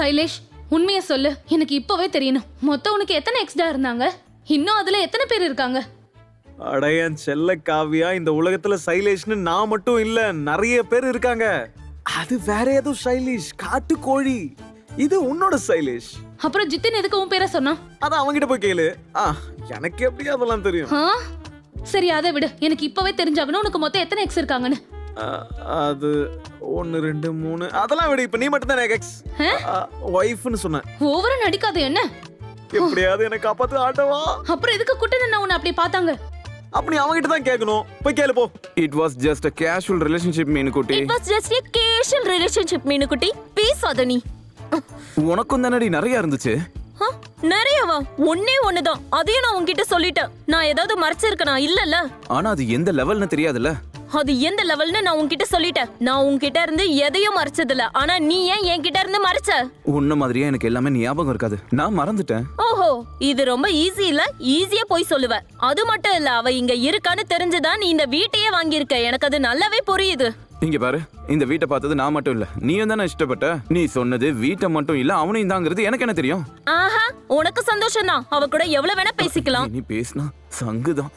சைலேஷ், உண்மையை சொல்லு. எனக்கு இப்பவே தெரியணும். மொத்தம் உனக்கு எத்தனை எக்ஸ்டா இருந்தாங்க? இன்னும் அதுல எத்தனை பேர் இருக்காங்க? அடையன் செல்ல காவியா, இந்த உலகத்துல சைலேஷ்னு நான் மட்டும் இல்ல, நிறைய பேர் இருக்காங்க. அது வேற ஏதோ சைலேஷ், காட்டு கோழி. இது உன்னோட சைலேஷ். அப்புறம் ஜித்தின் எதுக்கு உன் பேரை சொன்னா? அத அவங்கிட்ட போய் கேளு. எனக்கு எப்படி அதெல்லாம் தெரியும்? சரி, அதை விடு. எனக்கு இப்பவே தெரிஞ்சாகணும் உனக்கு மொத்தம் எத்தனை எக்ஸ் இருக்காங்கன்னு. அது 1 2 3 அதெல்லாம் விடு. இப்ப நீ மட்டும் தான் எக்ஸ் ஒய்ஃப்னு சொன்ன. ஓவரா நடிக்காத என்ன? எப்படியாவது எனக்கு காப்பாத்து ஆட்டவா. அப்புறம் எதுக்கு குட்டன உன்னை அப்படி பார்த்தாங்க? அப்படி அவங்கிட்ட தான் கேட்கணும். போய் கேளு போ. It was just a casual relationship, மீனுக்குட்டி. It was just a casual relationship, மீனுக்குட்டி. பேசாத நீ. உனக்கும் தானடி நிறைய இருந்துச்சு. நிறையவா? ஒண்ணுதான். அதையும் நான் உன்கிட்ட சொல்லிட்டேன். நான் ஏதாவது மறைச்சிருக்கனா? இல்லல்ல. ஆனா அது எந்த லெவல்னு தெரியாதுல்ல. அது எந்த லெவல்னு நான் உன்கிட்ட சொல்லிட்டேன். நான் உன்கிட்ட இருந்து எதையும் மறைச்சதில்ல. ஆனா நீ ஏன் என்கிட்ட இருந்து மறைச்ச? உன்ன மாதிரியே எனக்கு எல்லாமே ஞாபகம் இருக்காது. நான் மறந்துட்டேன். ஓஹோ, இது ரொம்ப ஈஸி இல்ல? ஈஸியா போய் சொல்லுவ. அது மட்டும் இல்ல, அவ இங்க இருக்கான்னு தெரிஞ்சுதான் நீ இந்த வீட்டையே வாங்கியிருக்க. எனக்கு அது நல்லாவே புரியுது. இங்க பாரு, இந்த வீட்டை பார்த்தது நான் மட்டும் இல்ல, நீயும் தானே இஷ்டப்பட்ட. நீ சொன்னது வீட்டை மட்டும் இல்ல, அவனையும் தாங்கிறது எனக்கு என்ன தெரியும்? ஆஹா, உனக்கு சந்தோஷம் தான். அவ கூட எவ்வளவு வேணா பேசிக்கலாம். நீ பேசினா சங்குதான்.